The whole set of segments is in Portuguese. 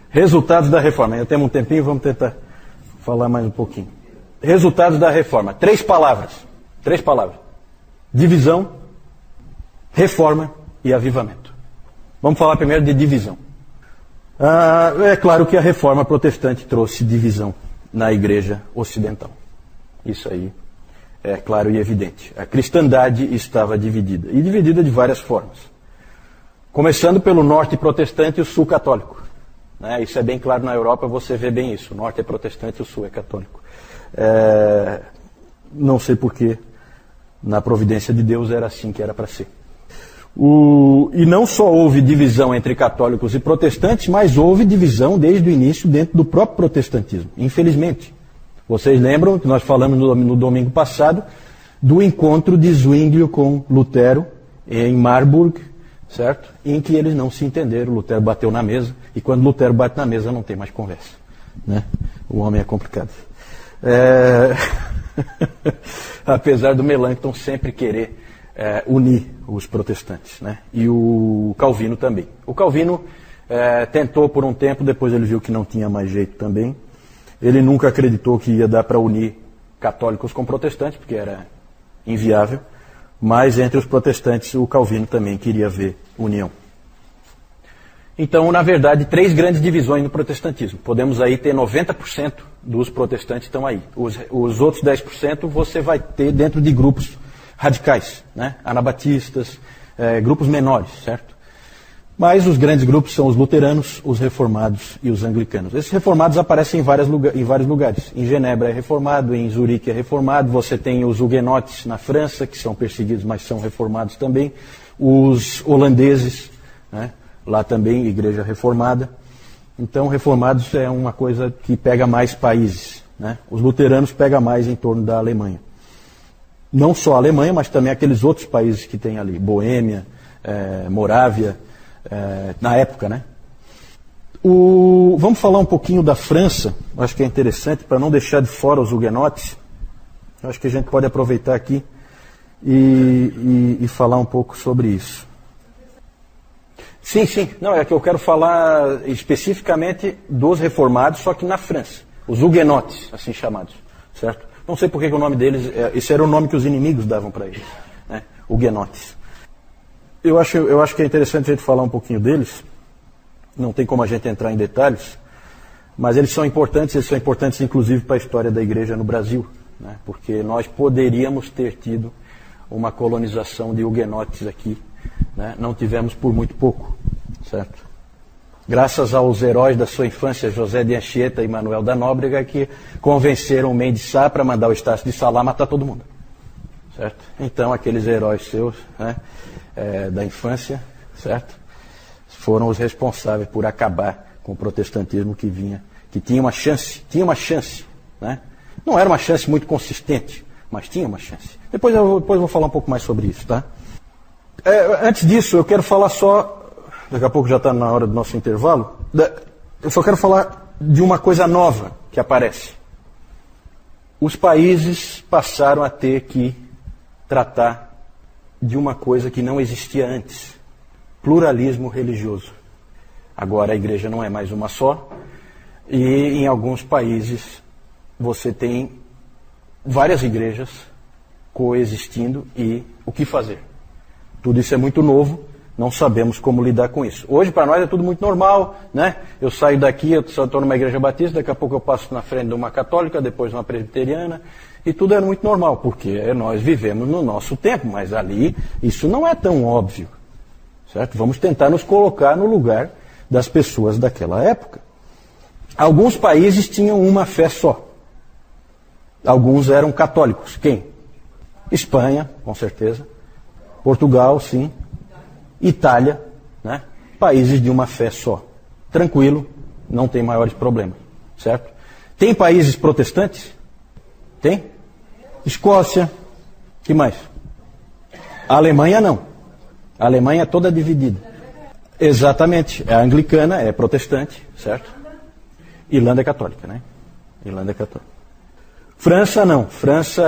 Resultados da reforma. Ainda temos um tempinho, vamos tentar falar mais um pouquinho. Resultados da reforma. 3 palavras. 3 palavras. Divisão, reforma e avivamento. Vamos falar primeiro de divisão. É claro que a reforma protestante trouxe divisão na igreja ocidental. Isso aí é claro e evidente. A cristandade estava dividida. E dividida de várias formas. Começando pelo norte protestante e o sul católico. Isso é bem claro na Europa, você vê bem isso. O norte é protestante e o sul é católico. Não sei porquê, na providência de Deus era assim que era para ser. E não só houve divisão entre católicos e protestantes, mas houve divisão desde o início dentro do próprio protestantismo, infelizmente. Vocês lembram que nós falamos no domingo passado do encontro de Zwinglio com Lutero em Marburg, certo? Em que eles não se entenderam, Lutero bateu na mesa, e quando Lutero bate na mesa não tem mais conversa. Né? O homem é complicado. Apesar do Melanchthon sempre querer unir os protestantes, né? E o Calvino também. O Calvino tentou por um tempo, depois ele viu que não tinha mais jeito também. Ele nunca acreditou que ia dar para unir católicos com protestantes, porque era inviável, mas entre os protestantes o Calvino também queria ver união. Então, na verdade, 3 grandes divisões no protestantismo. Podemos aí ter 90% dos protestantes estão aí. Os outros 10% você vai ter dentro de grupos radicais, né? Anabatistas, grupos menores, certo? Mas os grandes grupos são os luteranos, os reformados e os anglicanos. Esses reformados aparecem em vários lugares. Em Genebra é reformado, em Zurique é reformado, você tem os huguenotes na França, que são perseguidos, mas são reformados também. Os holandeses, né? Lá também, igreja reformada. Então, reformados é uma coisa que pega mais países, né? Os luteranos pegam mais em torno da Alemanha. Não só a Alemanha, mas também aqueles outros países que tem ali, Boêmia, Morávia, na época, né? Vamos falar um pouquinho da França, acho que é interessante, para não deixar de fora os huguenotes. Acho que a gente pode aproveitar aqui e falar um pouco sobre isso. Sim. Não, é que eu quero falar especificamente dos reformados, só que na França. Os huguenotes, assim chamados, certo? Não sei por que o nome deles, esse era o nome que os inimigos davam para eles, né? Huguenotes. Eu acho que é interessante a gente falar um pouquinho deles. Não tem como a gente entrar em detalhes, mas eles são importantes inclusive para a história da igreja no Brasil, né? Porque nós poderíamos ter tido uma colonização de huguenotes aqui, né? Não tivemos por muito pouco, certo? Graças aos heróis da sua infância, José de Anchieta e Manuel da Nóbrega, que convenceram o Mendes Sá para mandar o Estácio de Sá lá matar todo mundo, certo? Então, aqueles heróis seus, né, da infância, certo? Foram os responsáveis por acabar com o protestantismo que tinha uma chance, né? Não era uma chance muito consistente, mas tinha uma chance. Depois eu vou falar um pouco mais sobre isso, tá? Antes disso, eu quero falar daqui a pouco já está na hora do nosso intervalo, eu só quero falar de uma coisa nova que aparece. Os países passaram a ter que tratar de uma coisa que não existia antes: pluralismo religioso. Agora a igreja não é mais uma só, e em alguns países você tem várias igrejas coexistindo, e o que fazer? Tudo isso é muito novo, não sabemos como lidar com isso. Hoje, para nós, é tudo muito normal, né? Eu saio daqui, eu estou numa igreja batista, daqui a pouco eu passo na frente de uma católica, depois uma presbiteriana, e tudo é muito normal, porque nós vivemos no nosso tempo, mas ali isso não é tão óbvio, certo? Vamos tentar nos colocar no lugar das pessoas daquela época. Alguns países tinham uma fé só. Alguns eram católicos. Quem? Espanha, com certeza. Portugal, sim. Itália, né? Países de uma fé só. Tranquilo, não tem maiores problemas, certo? Tem países protestantes? Tem? Escócia, que mais? A Alemanha não. A Alemanha é toda dividida. Exatamente, é anglicana, é protestante, certo? Irlanda é católica, né? Irlanda é católica. França não. França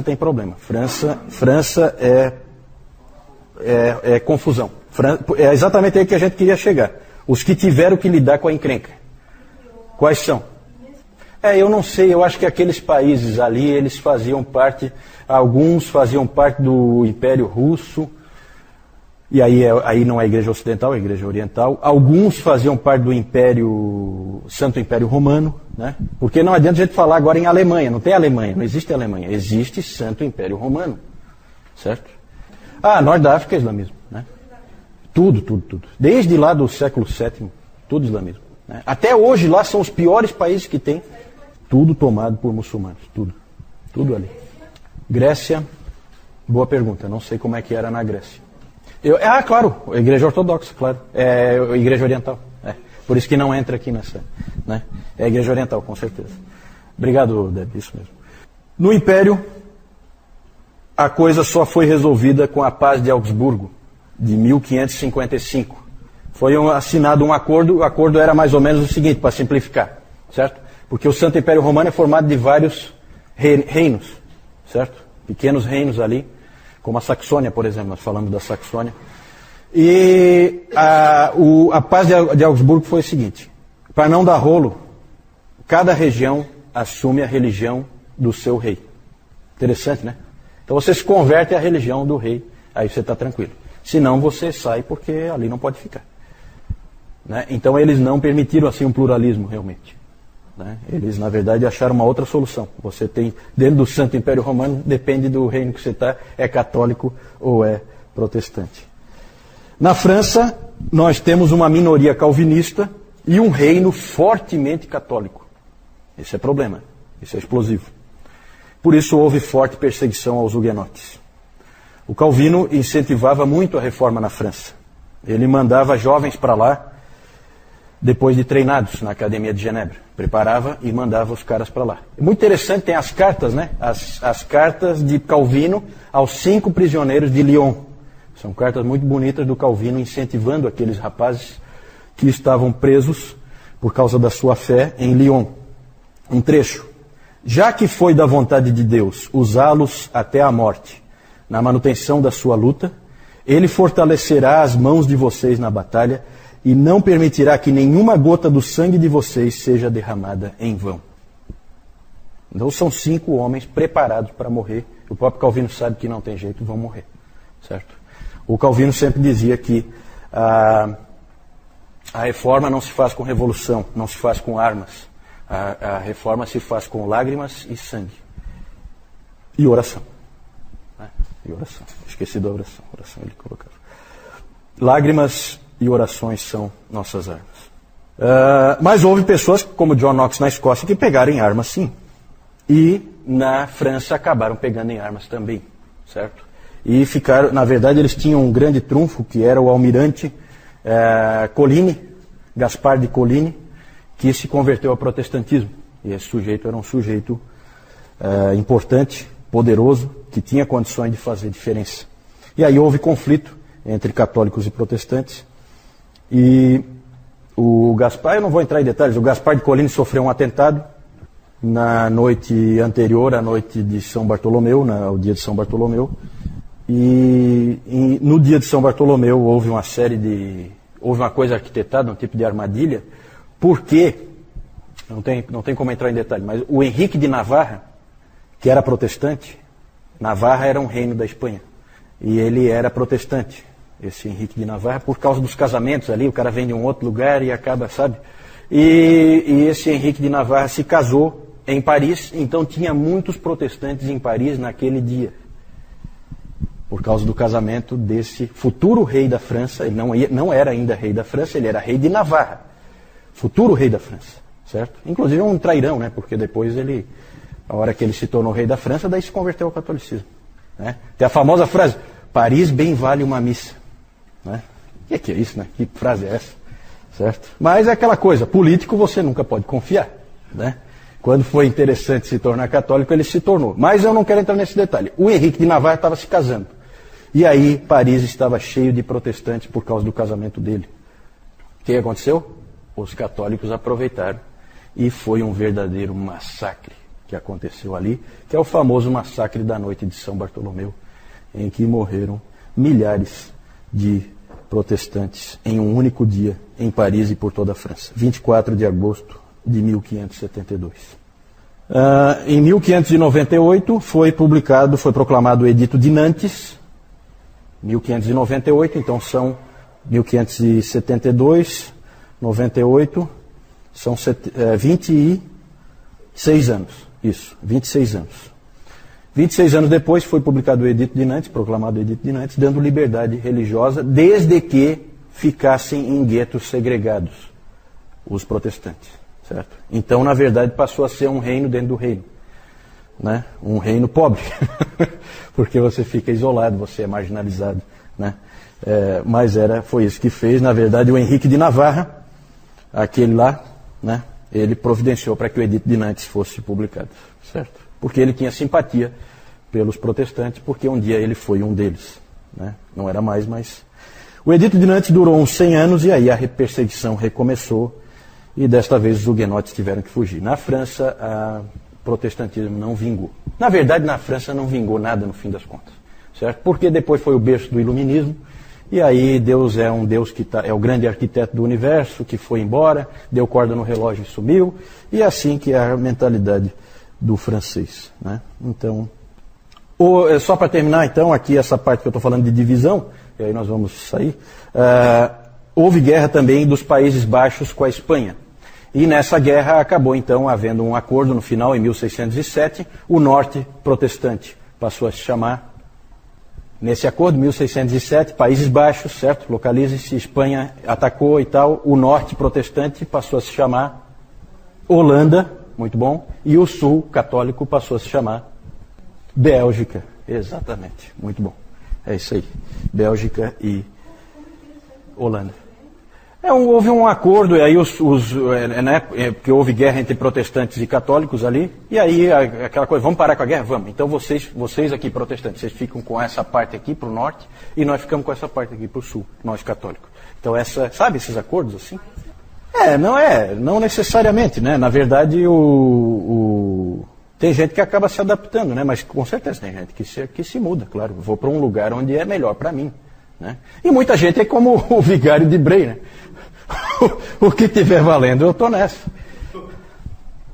tem problema. França é confusão. É exatamente aí que a gente queria chegar. Os que tiveram que lidar com a encrenca. Quais são? Eu não sei, eu acho que aqueles países ali, eles faziam parte, alguns faziam parte do Império Russo, e aí não é a Igreja Ocidental, é a Igreja Oriental. Alguns faziam parte do Santo Império Romano, né? Porque não adianta a gente falar agora em Alemanha, não tem Alemanha, não existe Alemanha, existe Santo Império Romano, certo? Norte da África é islamismo, né? Tudo. Desde lá do século VII, tudo islamismo, né? Até hoje lá são os piores países que tem, tudo tomado por muçulmanos, tudo ali. Grécia, boa pergunta, não sei como é que era na Grécia. Claro, a Igreja Ortodoxa, claro, é a Igreja Oriental, por isso que não entra aqui nessa, né? É a Igreja Oriental, com certeza. Obrigado, Deb, isso mesmo. No Império, a coisa só foi resolvida com a Paz de Augsburgo, de 1555. Foi assinado um acordo, o acordo era mais ou menos o seguinte, para simplificar, certo? Porque o Santo Império Romano é formado de vários reinos, certo? Pequenos reinos ali, como a Saxônia, por exemplo, nós falamos da Saxônia. E a Paz de Augsburgo foi o seguinte, para não dar rolo, cada região assume a religião do seu rei. Interessante, né? Então você se converte à religião do rei, aí você está tranquilo. Senão você sai porque ali não pode ficar, né? Então eles não permitiram assim um pluralismo realmente, né? Eles na verdade acharam uma outra solução. Você tem, dentro do Santo Império Romano, depende do reino que você está, é católico ou é protestante. Na França, nós temos uma minoria calvinista e um reino fortemente católico. Esse é problema, isso é explosivo. Por isso houve forte perseguição aos huguenotes. O Calvino incentivava muito a reforma na França. Ele mandava jovens para lá, depois de treinados na Academia de Genebra. Preparava e mandava os caras para lá. É muito interessante, tem as cartas, né? As cartas de Calvino aos 5 prisioneiros de Lyon. São cartas muito bonitas do Calvino incentivando aqueles rapazes que estavam presos por causa da sua fé em Lyon. Um trecho. Já que foi da vontade de Deus usá-los até a morte, na manutenção da sua luta, Ele fortalecerá as mãos de vocês na batalha e não permitirá que nenhuma gota do sangue de vocês seja derramada em vão. Então são 5 homens preparados para morrer. O próprio Calvino sabe que não tem jeito, vão morrer, certo? O Calvino sempre dizia que a reforma não se faz com revolução, não se faz com armas. A reforma se faz com lágrimas e sangue. E oração. E oração. Esqueci da oração. Oração ele colocava. Lágrimas e orações são nossas armas. Mas houve pessoas, como John Knox na Escócia, que pegaram em armas sim. E na França acabaram pegando em armas também. Certo? E ficaram, na verdade, eles tinham um grande trunfo, que era o almirante Coligny, Gaspar de Coligny, que se converteu ao protestantismo. E esse sujeito era um sujeito importante, poderoso, que tinha condições de fazer diferença. E aí houve conflito entre católicos e protestantes. E o Gaspar, eu não vou entrar em detalhes, o Gaspar de Coligny sofreu um atentado na noite anterior à noite de São Bartolomeu, ao dia de São Bartolomeu. E no dia de São Bartolomeu houve uma coisa arquitetada, um tipo de armadilha, porque, não tem como entrar em detalhe, mas o Henrique de Navarra, que era protestante, Navarra era um reino da Espanha, e ele era protestante, esse Henrique de Navarra, por causa dos casamentos ali, o cara vem de um outro lugar e acaba, sabe? E esse Henrique de Navarra se casou em Paris, então tinha muitos protestantes em Paris naquele dia, por causa do casamento desse futuro rei da França. Ele não era ainda rei da França, ele era rei de Navarra, futuro rei da França, certo? Inclusive um trairão, né? Porque depois ele, a hora que ele se tornou rei da França, daí se converteu ao catolicismo, né? Tem a famosa frase, Paris bem vale uma missa, né? O que é isso, né? Que frase é essa, certo? Mas é aquela coisa, político você nunca pode confiar, né? Quando foi interessante se tornar católico, ele se tornou. Mas eu não quero entrar nesse detalhe. O Henrique de Navarra estava se casando. E aí Paris estava cheio de protestantes por causa do casamento dele. O que aconteceu? Os católicos aproveitaram. E foi um verdadeiro massacre que aconteceu ali, que é o famoso massacre da noite de São Bartolomeu, em que morreram milhares de protestantes em um único dia em Paris e por toda a França, 24 de agosto de 1572. Em 1598 foi proclamado o Edito de Nantes, 1598, então são 1572, 98, são 26 anos, isso, 26 anos. 26 anos depois foi publicado o Edito de Nantes, proclamado o Edito de Nantes, dando liberdade religiosa, desde que ficassem em guetos segregados, os protestantes, certo? Então, na verdade, passou a ser um reino dentro do reino, né? Um reino pobre, porque você fica isolado, você é marginalizado, né? Mas foi isso que fez, na verdade, o Henrique de Navarra, aquele lá, né? Ele providenciou para que o Edito de Nantes fosse publicado, certo? Porque ele tinha simpatia pelos protestantes, porque um dia ele foi um deles, né? Não era mais, mas... O Edito de Nantes durou uns 100 anos e aí a perseguição recomeçou e desta vez os huguenotes tiveram que fugir. Na França, o protestantismo não vingou. Na verdade, na França não vingou nada no fim das contas, certo? Porque depois foi o berço do iluminismo e aí Deus é um Deus que é o grande arquiteto do universo, que foi embora, deu corda no relógio e sumiu, e é assim que é a mentalidade do francês, né? Então, só para terminar então aqui essa parte que eu estou falando de divisão, e aí nós vamos sair, houve guerra também dos Países Baixos com a Espanha, e nessa guerra acabou então havendo um acordo no final, em 1607, o norte protestante passou a se chamar, nesse acordo, 1607, Países Baixos, certo? Localize-se, Espanha atacou e tal, o norte protestante passou a se chamar Holanda, muito bom, e o sul católico passou a se chamar Bélgica, exatamente, muito bom, é isso aí, Bélgica e Holanda. Houve um acordo, e aí porque houve guerra entre protestantes e católicos ali, e aí aquela coisa, vamos parar com a guerra? Vamos, então vocês aqui protestantes, vocês ficam com essa parte aqui para o norte, e nós ficamos com essa parte aqui para o sul, nós católicos. Então sabe esses acordos assim? Não necessariamente, né? Na verdade, tem gente que acaba se adaptando, né? Mas com certeza tem gente que se muda, claro. Vou para um lugar onde é melhor para mim, né? E muita gente é como o vigário de Bray, né? O que estiver valendo, eu estou nessa.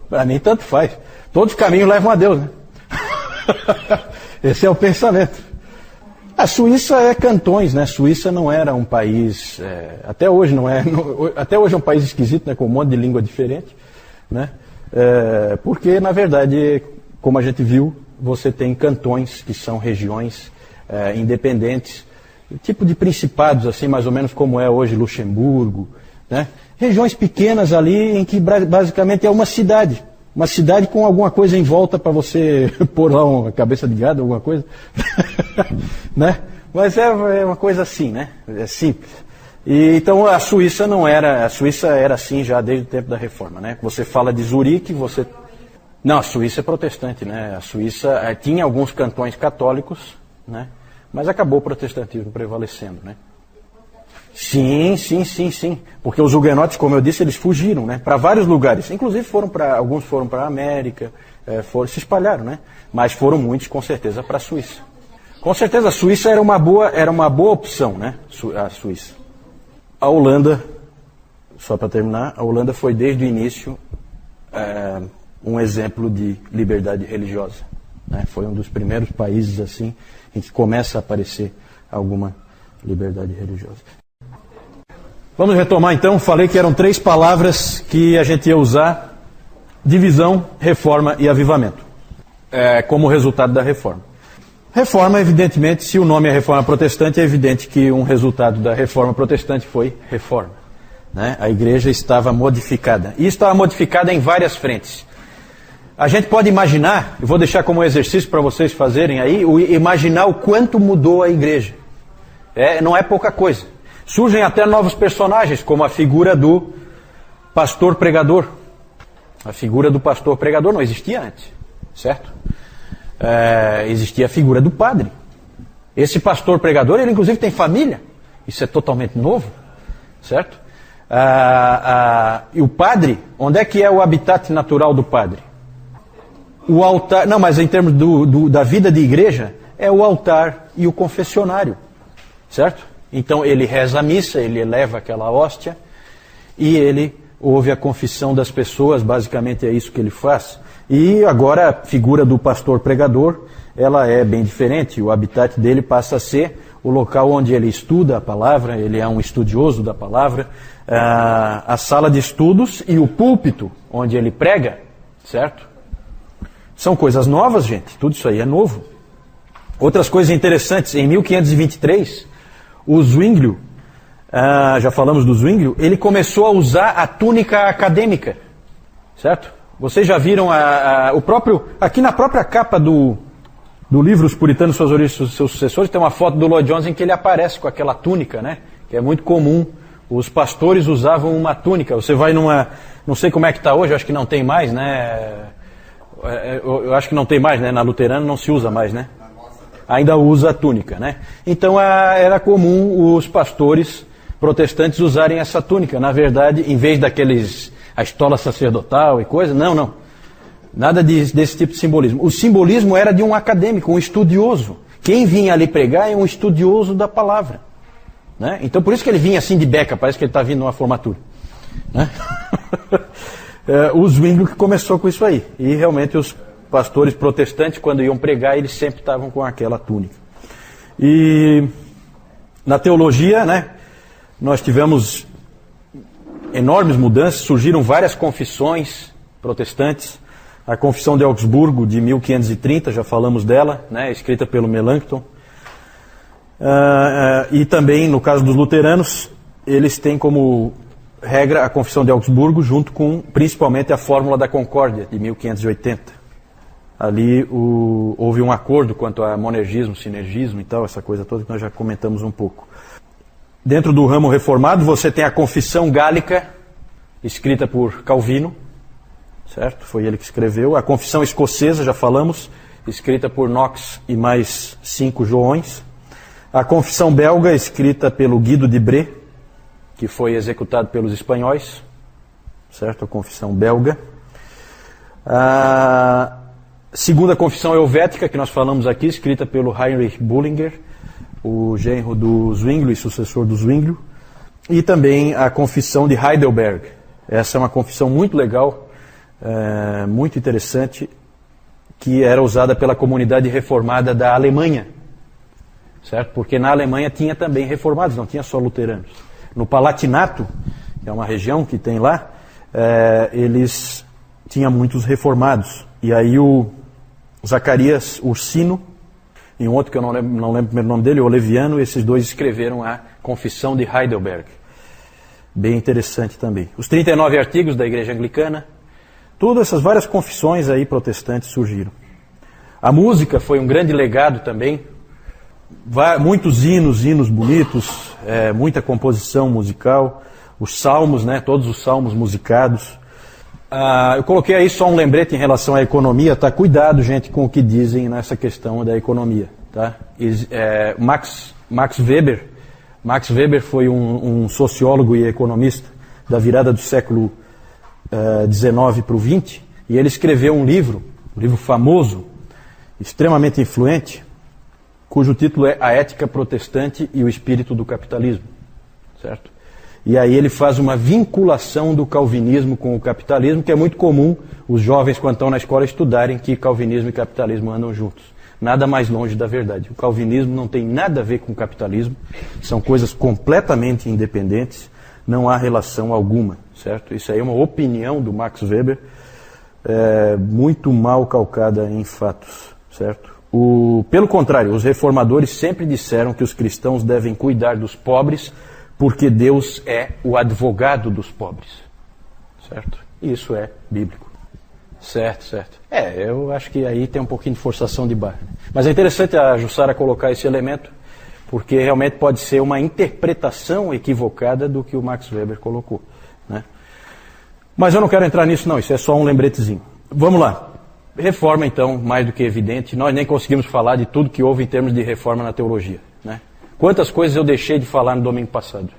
Para mim, tanto faz. Todos os caminhos levam a Deus, né? Esse é o pensamento. A Suíça é cantões, né? A Suíça não era um país, até hoje não é, até hoje é um país esquisito, né? Com um monte de língua diferente, né? Porque, na verdade, como a gente viu, você tem cantões que são regiões independentes, tipo de principados, assim, mais ou menos como é hoje Luxemburgo, né? Regiões pequenas ali em que basicamente é uma cidade com alguma coisa em volta para você pôr lá uma cabeça de gado, alguma coisa, né? Mas é uma coisa assim, né? É simples. E, então a Suíça era assim já desde o tempo da Reforma, né? Você fala de Zurique, não, a Suíça é protestante, né? A Suíça tinha alguns cantões católicos, né? Mas acabou o protestantismo prevalecendo, né? Sim. Porque os huguenotes, como eu disse, eles fugiram, né? Para vários lugares. Inclusive alguns foram para a América, se espalharam, né? Mas foram muitos, com certeza, para a Suíça. Com certeza a Suíça era uma boa opção, né? A Suíça. A Holanda, só para terminar, a Holanda foi desde o início um exemplo de liberdade religiosa, né? Foi um dos primeiros países assim em que começa a aparecer alguma liberdade religiosa. Vamos retomar então, falei que eram 3 palavras que a gente ia usar: divisão, reforma e avivamento, como resultado da reforma. Reforma, evidentemente, se o nome é reforma protestante, é evidente que um resultado da reforma protestante foi reforma, né? A igreja estava modificada, e estava modificada em várias frentes. A gente pode imaginar, eu vou deixar como exercício para vocês fazerem aí, imaginar o quanto mudou a igreja. Não é pouca coisa. Surgem até novos personagens, como a figura do pastor pregador. A figura do pastor pregador não existia antes, certo? Existia a figura do padre. Esse pastor pregador, ele inclusive tem família. Isso é totalmente novo, certo? E o padre, onde é que é o habitat natural do padre? O altar, não, mas em termos da vida de igreja, é o altar e o confessionário, certo? Então ele reza a missa, ele eleva aquela hóstia e ele ouve a confissão das pessoas, basicamente é isso que ele faz. E agora a figura do pastor pregador, ela é bem diferente, o habitat dele passa a ser o local onde ele estuda a palavra, ele é um estudioso da palavra, a sala de estudos e o púlpito onde ele prega, certo? São coisas novas, gente, tudo isso aí é novo. Outras coisas interessantes, em 1523, o Zwinglio, já falamos do Zwinglio, ele começou a usar a túnica acadêmica, certo? Vocês já viram o próprio, aqui na própria capa do livro Os Puritanos, Suas Origens e Seus Sucessores, tem uma foto do Lloyd Jones em que ele aparece com aquela túnica, né? Que é muito comum. Os pastores usavam uma túnica. Você vai numa, não sei como é que está hoje, eu acho que não tem mais, né? Eu acho que não tem mais, né? Na luterana não se usa mais, né? Ainda usa a túnica, né? Então era comum os pastores protestantes usarem essa túnica. Na verdade, em vez daqueles, a estola sacerdotal e coisa, não. Nada desse tipo de simbolismo. O simbolismo era de um acadêmico, um estudioso. Quem vinha ali pregar é um estudioso da palavra. Né? Então por isso que ele vinha assim de beca, parece que ele está vindo numa formatura. Né? O Zwinglio que começou com isso aí. E realmente os pastores protestantes, quando iam pregar, eles sempre estavam com aquela túnica. E na teologia, né, nós tivemos enormes mudanças, surgiram várias confissões protestantes. A Confissão de Augsburgo, de 1530, já falamos dela, né, escrita pelo Melanchthon. E também, no caso dos luteranos, eles têm como regra a Confissão de Augsburgo, junto com, principalmente, a Fórmula da Concórdia, de 1580. Ali houve um acordo quanto a monergismo, sinergismo e tal, essa coisa toda que nós já comentamos um pouco. Dentro do ramo reformado, você tem a Confissão Gálica, escrita por Calvino, certo? Foi ele que escreveu. A Confissão Escocesa, já falamos, escrita por Knox e mais 5 Joões. A Confissão Belga, escrita pelo Guido de Bré, que foi executado pelos espanhóis, certo? A Confissão Belga. A Segunda Confissão Helvética, que nós falamos aqui, escrita pelo Heinrich Bullinger, o genro do Zwinglio e sucessor do Zwinglio. E também a Confissão de Heidelberg. Essa é uma confissão muito legal, muito interessante, que era usada pela comunidade reformada da Alemanha, certo? Porque na Alemanha tinha também reformados, não tinha só luteranos. No Palatinato, que é uma região que tem lá, eles tinham muitos reformados. E aí o Zacarias Ursino e um outro que eu não lembro o primeiro nome dele, o Oleviano, esses dois escreveram a Confissão de Heidelberg. Bem interessante também. Os 39 artigos da Igreja Anglicana, todas essas várias confissões aí protestantes surgiram. A música foi um grande legado também. Muitos hinos bonitos, muita composição musical. Os salmos, né, todos os salmos musicados. Eu coloquei aí só um lembrete em relação à economia, tá? Cuidado, gente, com o que dizem nessa questão da economia, tá? Max Weber foi um sociólogo e economista da virada do século XIX para o XX, e ele escreveu um livro famoso, extremamente influente, cujo título é A Ética Protestante e o Espírito do Capitalismo, certo? E aí ele faz uma vinculação do calvinismo com o capitalismo, que é muito comum os jovens, quando estão na escola, estudarem que calvinismo e capitalismo andam juntos. Nada mais longe da verdade. O calvinismo não tem nada a ver com o capitalismo, são coisas completamente independentes, não há relação alguma, certo? Isso aí é uma opinião do Max Weber, muito mal calcada em fatos, certo? Pelo contrário, os reformadores sempre disseram que os cristãos devem cuidar dos pobres, porque Deus é o advogado dos pobres, certo? Isso é bíblico. Certo. Eu acho que aí tem um pouquinho de forçação de barra. Mas é interessante a Jussara colocar esse elemento, porque realmente pode ser uma interpretação equivocada do que o Max Weber colocou, né? Mas eu não quero entrar nisso não, isso é só um lembretezinho. Vamos lá. Reforma, então, mais do que evidente. Nós nem conseguimos falar de tudo que houve em termos de reforma na teologia, né? Quantas coisas eu deixei de falar no domingo passado,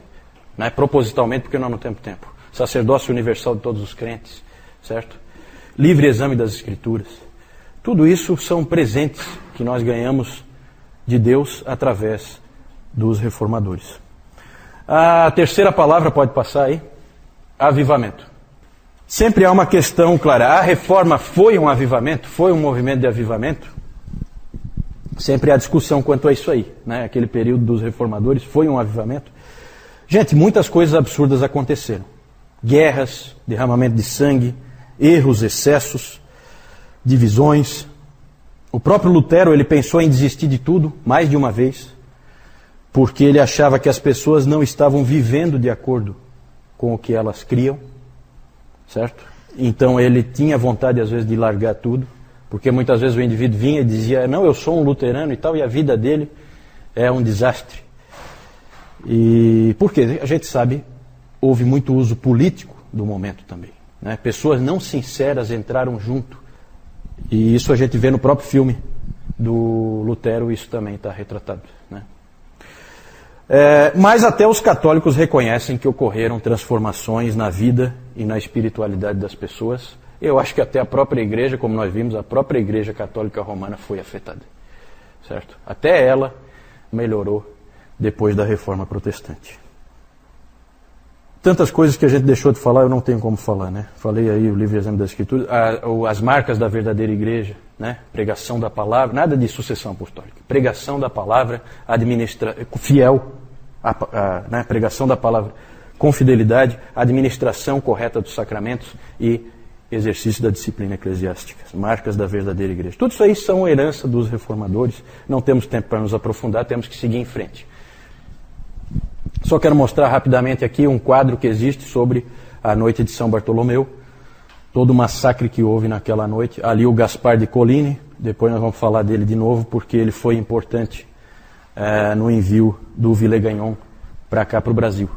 né? Propositalmente, porque nós não temos tempo. Sacerdócio universal de todos os crentes, certo? Livre exame das Escrituras. Tudo isso são presentes que nós ganhamos de Deus através dos reformadores. A terceira palavra, pode passar aí, avivamento. Sempre há uma questão clara, a reforma foi um avivamento? Foi um movimento de avivamento? Sempre há discussão quanto a isso aí, né? Aquele período dos reformadores foi um avivamento? Gente, muitas coisas absurdas aconteceram. Guerras, derramamento de sangue, erros, excessos, divisões. O próprio Lutero, ele pensou em desistir de tudo, mais de uma vez, porque ele achava que as pessoas não estavam vivendo de acordo com o que elas criam, certo? Então ele tinha vontade, às vezes, de largar tudo, porque muitas vezes o indivíduo vinha e dizia, não, eu sou um luterano e tal, e a vida dele é um desastre. E porque a gente sabe, houve muito uso político do momento também, né? Pessoas não sinceras entraram junto, e isso a gente vê no próprio filme do Lutero, isso também está retratado, né? Mas até os católicos reconhecem que ocorreram transformações na vida e na espiritualidade das pessoas. Eu acho que até a própria igreja, como nós vimos, a própria igreja católica romana foi afetada, certo? Até ela melhorou depois da reforma protestante. Tantas coisas que a gente deixou de falar, eu não tenho como falar, né? Falei aí o livre exemplo da Escritura, as marcas da verdadeira igreja, né? Pregação da palavra, nada de sucessão apostólica. Pregação da palavra, fiel, né? Pregação da palavra com fidelidade, administração correta dos sacramentos e exercício da disciplina eclesiástica. Marcas da verdadeira igreja. Tudo isso aí são herança dos reformadores. Não temos tempo para nos aprofundar, temos que seguir em frente. Só quero mostrar rapidamente aqui um quadro que existe sobre a noite de São Bartolomeu, todo o massacre que houve naquela noite. Ali o Gaspar de Coligny, depois nós vamos falar dele de novo, porque ele foi importante no envio do Villegagnon para cá, para o Brasil.